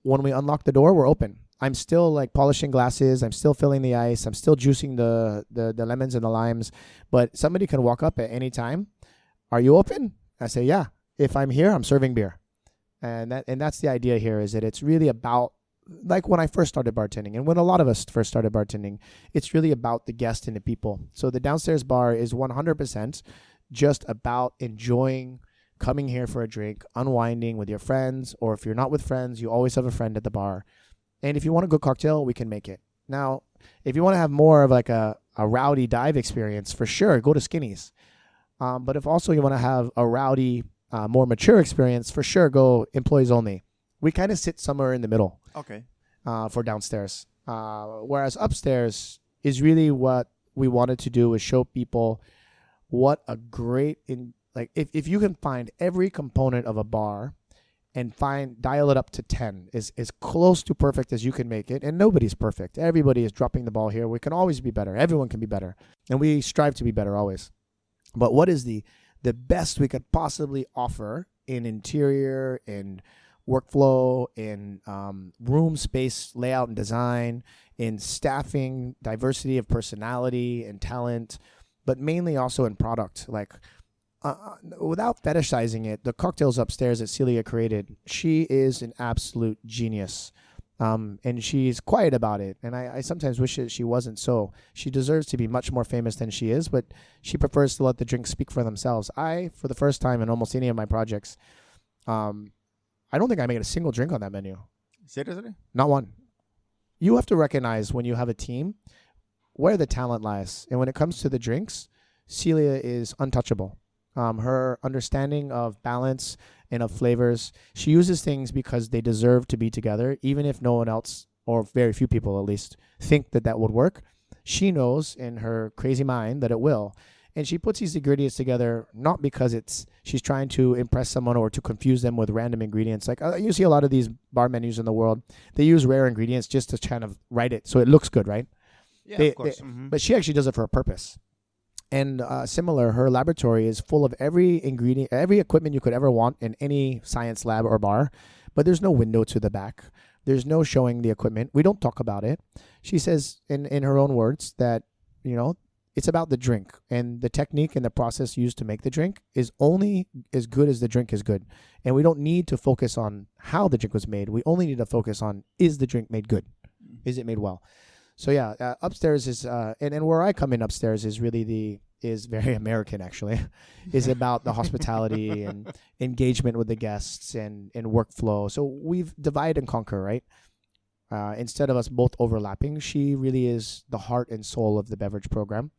when we unlock the door, we're open. I'm still like polishing glasses. I'm still filling the ice. I'm still juicing the lemons and the limes. But somebody can walk up at any time. "Are you open?" I say, "Yeah. If I'm here, I'm serving beer." And that's the idea here, is that it's really about, like when I first started bartending, and when a lot of us first started bartending, it's really about the guest and the people. So the downstairs bar is 100% just about enjoying coming here for a drink, unwinding with your friends, or if you're not with friends, you always have a friend at the bar. And if you want a good cocktail, we can make it. Now, if you want to have more of like a rowdy dive experience, for sure, go to Skinny's. But if also you want to have a rowdy, more mature experience, for sure, go employees only. We kind of sit somewhere in the middle. Okay. For downstairs. Whereas upstairs is really what we wanted to do, is show people what a great, if you can find every component of a bar and dial it up to 10, is as close to perfect as you can make it. And nobody's perfect. Everybody is dropping the ball here. We can always be better. Everyone can be better. And we strive to be better always. But what is the best we could possibly offer in interior, in workflow, in room space layout and design, in staffing, diversity of personality and talent, but mainly also in product. Without fetishizing it, the cocktails upstairs that Celia created, she is an absolute genius. And she's quiet about it. And I sometimes wish that she wasn't so. She deserves to be much more famous than she is, but she prefers to let the drinks speak for themselves. For the first time in almost any of my projects, I don't think I made a single drink on that menu. Seriously? Not one. You have to recognize when you have a team where the talent lies. And when it comes to the drinks, Celia is untouchable. Her understanding of balance and of flavors, she uses things because they deserve to be together, even if no one else, or very few people at least, think that that would work. She knows in her crazy mind that it will. And she puts these ingredients together not because she's trying to impress someone or to confuse them with random ingredients. Like you see a lot of these bar menus in the world, they use rare ingredients just to kind of write it so it looks good, right? Yeah, of course. But she actually does it for a purpose. And similar, her laboratory is full of every ingredient, every equipment you could ever want in any science lab or bar, but there's no window to the back. There's no showing the equipment. We don't talk about it. She says in her own words that, it's about the drink, and the technique and the process used to make the drink is only as good as the drink is good. And we don't need to focus on how the drink was made. We only need to focus on, is the drink made good? Is it made well? So yeah, upstairs is, and where I come in upstairs is really is very American actually, is about the hospitality and engagement with the guests and workflow. So we've divide and conquer, right? Instead of us both overlapping, she really is the heart and soul of the beverage program.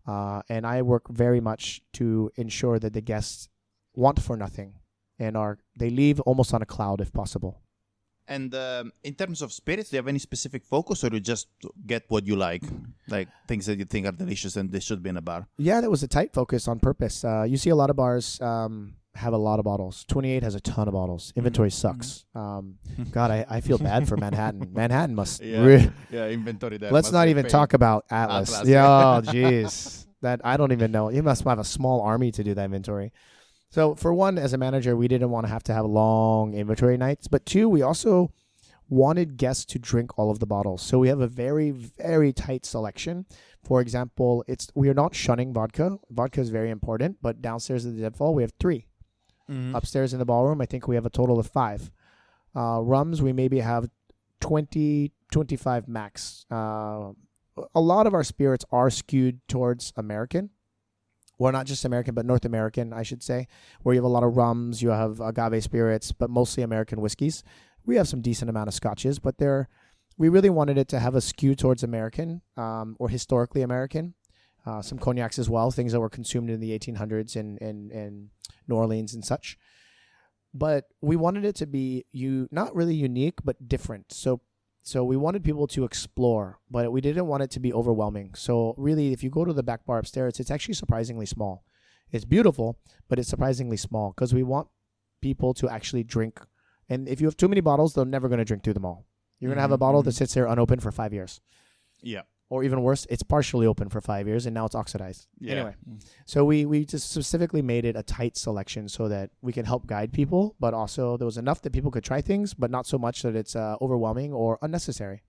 And I work very much to ensure that the guests want for nothing and they leave almost on a cloud if possible. And in terms of spirits, do you have any specific focus, or you just get what you like things that you think are delicious and they should be in a bar? Yeah, that was a tight focus on purpose. You see a lot of bars have a lot of bottles. 28 has a ton of bottles. Inventory sucks. God, I feel bad for Manhattan. Manhattan must... Inventory there. Let's not even talk about Atlas. Yeah, oh, jeez. That I don't even know. You must have a small army to do that inventory. So for one, as a manager, we didn't want to have long inventory nights. But two, we also wanted guests to drink all of the bottles. So we have a very, very tight selection. For example, we are not shunning vodka. Vodka is very important. But downstairs at the Deadfall, we have 3. Upstairs in the ballroom, I think we have a total of 5. Rums, we maybe have 20, 25 max. A lot of our spirits are skewed towards American. Well, not just American, but North American, I should say, where you have a lot of rums, you have agave spirits, but mostly American whiskeys. We have some decent amount of scotches, but we really wanted it to have a skew towards American or historically American. Some cognacs as well, things that were consumed in the 1800s in New Orleans and such. But we wanted it to be not really unique, but different. So we wanted people to explore, but we didn't want it to be overwhelming. So really, if you go to the back bar upstairs, it's actually surprisingly small. It's beautiful, but it's surprisingly small because we want people to actually drink. And if you have too many bottles, they're never going to drink through them all. You're going to have a bottle that sits there unopened for 5 years. Yeah. Or even worse, it's partially open for 5 years and now it's oxidized. Yeah. Anyway, so we just specifically made it a tight selection so that we can help guide people, but also there was enough that people could try things, but not so much that it's overwhelming or unnecessary.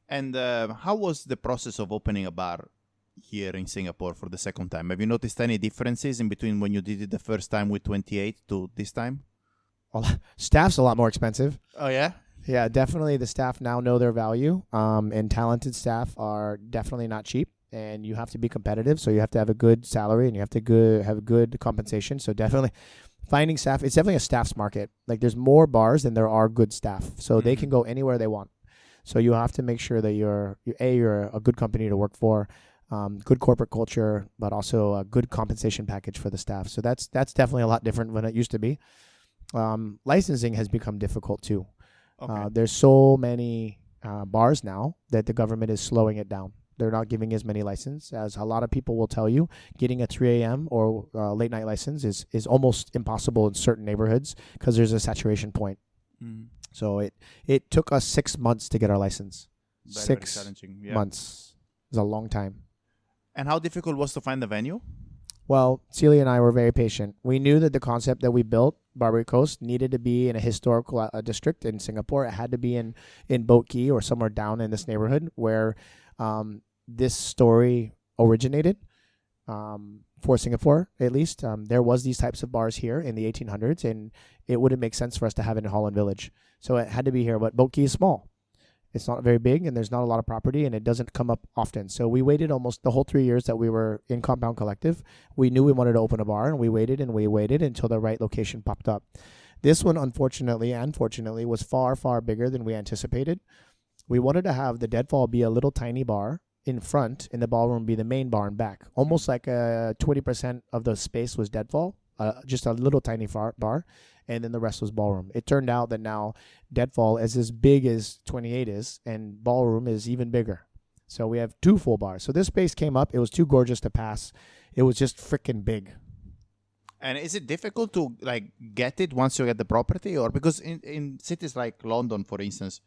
And how was the process of opening a bar here in Singapore for the second time? Have you noticed any differences in between when you did it the first time with 28 to this time? Staff's a lot more expensive. Oh, yeah? Yeah, definitely the staff now know their value, and talented staff are definitely not cheap, and you have to be competitive, so you have to have a good salary and you have to have good compensation. So definitely finding staff, it's definitely a staff's market. Like there's more bars than there are good staff, so they can go anywhere they want. So you have to make sure that you're a good company to work for, good corporate culture, but also a good compensation package for the staff. So that's definitely a lot different than it used to be. Licensing has become difficult too. Okay. There's so many bars now that the government is slowing it down. They're not giving as many licenses. As a lot of people will tell you, getting a 3 a.m. or late night license is almost impossible in certain neighborhoods because there's a saturation point. So it took us 6 months to get our license. Very 6 months is a long time. And how difficult was to find the venue? Well, Celia and I were very patient. We knew that the concept that we built, Barbary Coast, needed to be in a historical district in Singapore. It had to be in Boat Quay or somewhere down in this neighborhood where this story originated. for Singapore, at least. There was these types of bars here in the 1800s, and it wouldn't make sense for us to have it in Holland Village. So it had to be here. But Boat Quay is small. It's not very big, and there's not a lot of property, and it doesn't come up often. So we waited almost the whole 3 years that we were in Compound Collective. We knew we wanted to open a bar, and we waited until the right location popped up. This one, unfortunately and fortunately, was far, far bigger than we anticipated. We wanted to have the Deadfall be a little tiny bar in front, and the ballroom be the main bar and back. Almost like 20% of the space was Deadfall, just a little tiny bar, and then the rest was ballroom. It turned out that now Deadfall is as big as 28 is, and ballroom is even bigger. So we have 2 full bars. So this space came up. It was too gorgeous to pass. It was just freaking big. And is it difficult to like get it once you get the property, or because in cities like London, for instance,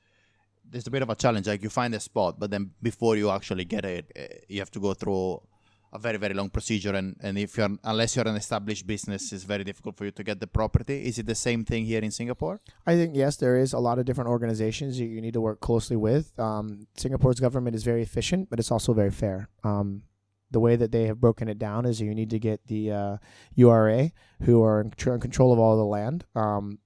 there's a bit of a challenge. Like you find a spot, but then before you actually get it, you have to go through a very, very long procedure. And unless you're an established business, it's very difficult for you to get the property. Is it the same thing here in Singapore? I think, yes, there is a lot of different organizations you need to work closely with. Singapore's government is very efficient, but it's also very fair. The way that they have broken it down is you need to get the URA, who are in control of all the land,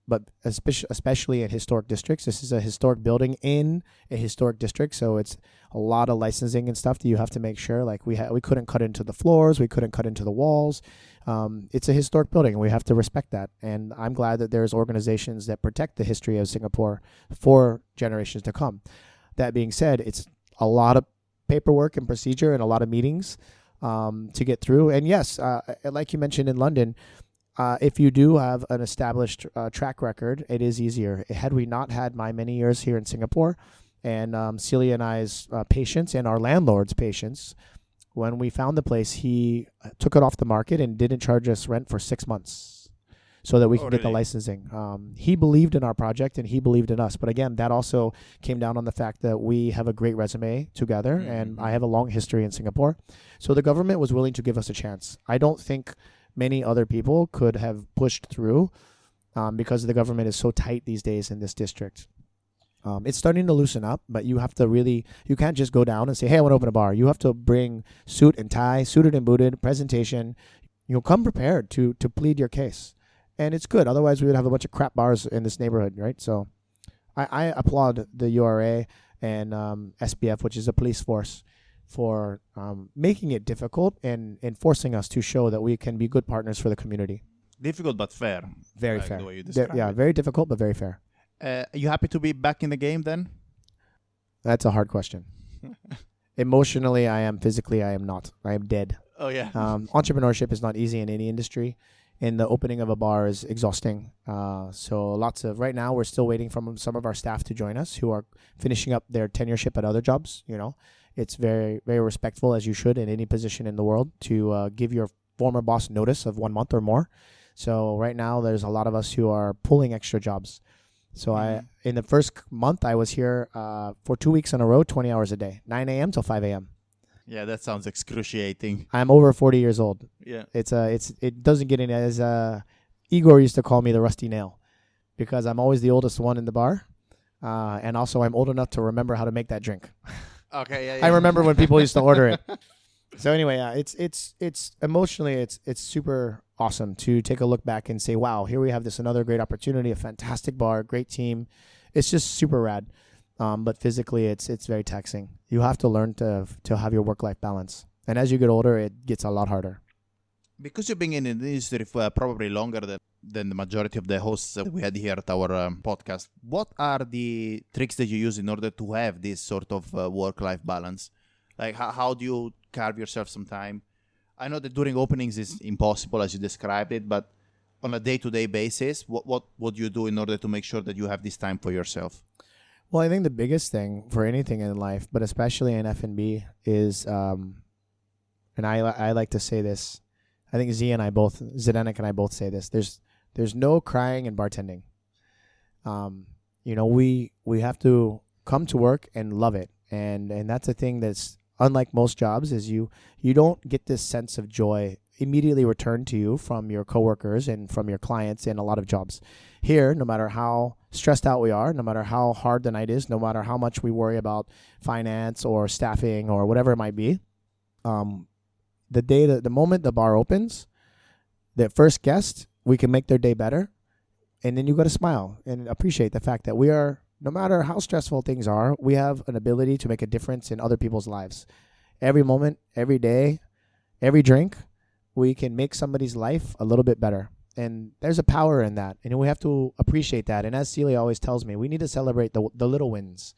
but especially in historic districts. This is a historic building in a historic district, so it's a lot of licensing and stuff that you have to make sure. Like we couldn't cut into the floors, we couldn't cut into the walls. It's a historic building, and we have to respect that. And I'm glad that there's organizations that protect the history of Singapore for generations to come. That being said, it's a lot of paperwork and procedure and a lot of meetings to get through. And yes, like you mentioned in London, if you do have an established track record, it is easier. Had we not had my many years here in Singapore and Celia and I's patience and our landlord's patience, when we found the place, he took it off the market and didn't charge us rent for 6 months so that we can get the licensing. He believed in our project and he believed in us. But again, that also came down on the fact that we have a great resume together, and I have a long history in Singapore. So the government was willing to give us a chance. I don't think many other people could have pushed through because the government is so tight these days in this district. It's starting to loosen up, but you have to you can't just go down and say, hey, I want to open a bar. You have to bring suit and tie, suited and booted, presentation. Come prepared to plead your case. And it's good. Otherwise, we would have a bunch of crap bars in this neighborhood, right? So I applaud the URA and SBF, which is a police force, for making it difficult and forcing us to show that we can be good partners for the community. Difficult but fair. Very like fair. The way you describe it. Very difficult but very fair. Are you happy to be back in the game then? That's a hard question. Emotionally, I am. Physically, I am not. I am dead. Oh, yeah. Entrepreneurship is not easy in any industry. And the opening of a bar is exhausting. So right now, we're still waiting for some of our staff to join us who are finishing up their tenureship at other jobs. It's very, very respectful, as you should in any position in the world, to give your former boss notice of 1 month or more. So right now, there's a lot of us who are pulling extra jobs. So in the first month, I was here for 2 weeks in a row, 20 hours a day, 9 a.m. till 5 a.m. Yeah, that sounds excruciating. I'm over 40 years old. Yeah. It doesn't get any, as Igor used to call me the rusty nail, because I'm always the oldest one in the bar. And also I'm old enough to remember how to make that drink. Okay, yeah. I remember when people used to order it. So anyway, it's emotionally, it's super awesome to take a look back and say, wow, here we have another great opportunity, a fantastic bar, great team. It's just super rad. But physically, it's very taxing. You have to learn to have your work-life balance. And as you get older, it gets a lot harder. Because you've been in the industry for probably longer than the majority of the hosts that we had here at our podcast, what are the tricks that you use in order to have this sort of work-life balance? Like, how do you carve yourself some time? I know that during openings is impossible, as you described it, but on a day-to-day basis, what do you do in order to make sure that you have this time for yourself? Well, I think the biggest thing for anything in life, but especially in F&B, is, and I like to say this, I think Zdenek and I both say this, there's no crying in bartending. We have to come to work and love it. And that's a thing that's unlike most jobs, is you don't get this sense of joy immediately returned to you from your coworkers and from your clients in a lot of jobs. Here, no matter how stressed out we are, no matter how hard the night is, no matter how much we worry about finance or staffing or whatever it might be, the moment the bar opens, the first guest, we can make their day better. And then you got to smile and appreciate the fact that we are, no matter how stressful things are, we have an ability to make a difference in other people's lives. Every moment, every day, every drink, we can make somebody's life a little bit better. And there's a power in that. And we have to appreciate that. And as Celia always tells me, we need to celebrate the little wins.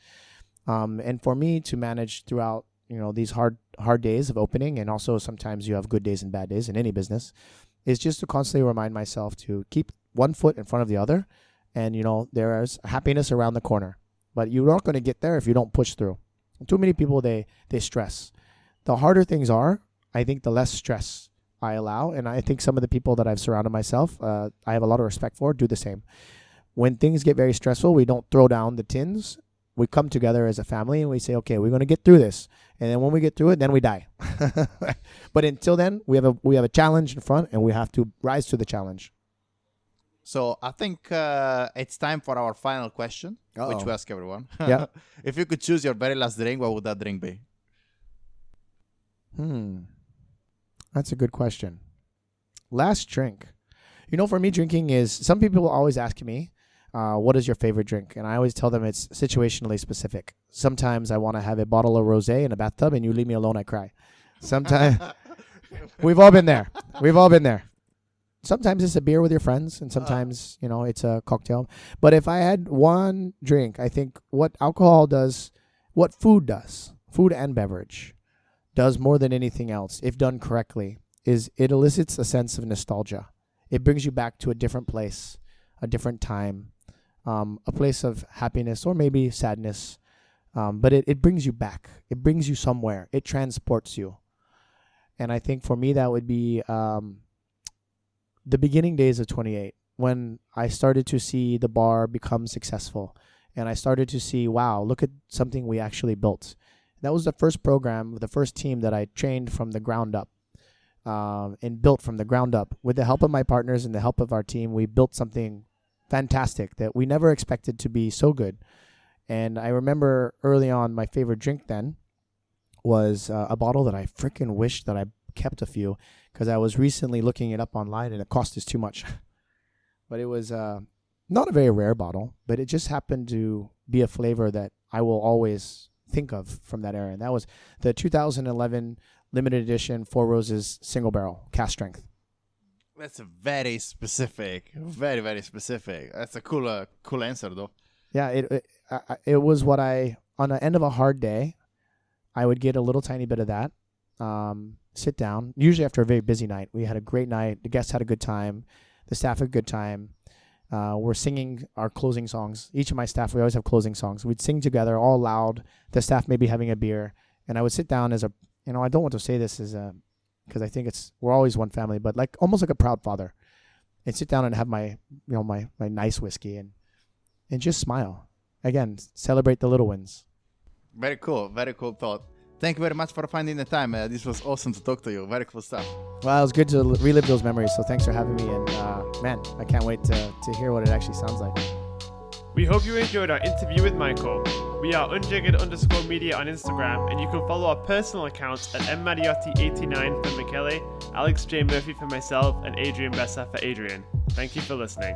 And for me to manage throughout, these hard days of opening, and also sometimes you have good days and bad days in any business, is just to constantly remind myself to keep one foot in front of the other. And, there is happiness around the corner. But you're not going to get there if you don't push through. Too many people, they stress. The harder things are, I think the less stress I allow. And I think some of the people that I've surrounded myself, I have a lot of respect for, do the same. When things get very stressful, we don't throw down the tins. We come together as a family and we say, okay, we're going to get through this. And then when we get through it, then we die. But until then, we have a challenge in front, and we have to rise to the challenge. So I think it's time for our final question, which we ask everyone. Yeah. If you could choose your very last drink, what would that drink be? That's a good question. Last drink. For me, drinking is, some people always ask me, what is your favorite drink? And I always tell them it's situationally specific. Sometimes I want to have a bottle of rosé in a bathtub, and you leave me alone, I cry. Sometimes, we've all been there. Sometimes it's a beer with your friends, and sometimes, it's a cocktail. But if I had one drink, I think what alcohol does, what food does, food and beverage, does more than anything else, if done correctly, is it elicits a sense of nostalgia. It brings you back to a different place, a different time, a place of happiness or maybe sadness. But it brings you back. It brings you somewhere. It transports you. And I think for me, that would be the beginning days of 28, when I started to see the bar become successful. And I started to see, wow, look at something we actually built. That was the first program, the first team that I trained from the ground up and built from the ground up. With the help of my partners and the help of our team, we built something fantastic that we never expected to be so good. And I remember early on, my favorite drink then was a bottle that I freaking wish that I kept a few, because I was recently looking it up online and it cost us too much. But it was not a very rare bottle, but it just happened to be a flavor that I will always think of from that era. And that was the 2011 limited edition Four Roses single barrel cask strength. That's very specific. Very, very specific. That's a cool answer, though. Yeah, it was what on the end of a hard day, I would get a little tiny bit of that, sit down, usually after a very busy night. We had a great night. The guests had a good time. The staff had a good time. We're singing our closing songs. Each of my staff, we always have closing songs. We'd sing together, all loud. The staff maybe having a beer. And I would sit down as I don't want to say this because I think we're always one family, but almost like a proud father, and sit down and have my nice whiskey and just smile. Again, celebrate the little wins. Very cool thought. Thank you very much for finding the time. This was awesome to talk to you. Very cool stuff. Well, it was good to relive those memories. So thanks for having me. And man, I can't wait to hear what it actually sounds like. We hope you enjoyed our interview with Michael. We are Unjiggered_media on Instagram, and you can follow our personal accounts at mmariotti89 for Michele, Alex J. Murphy for myself, and Adrian Bessa for Adrian. Thank you for listening.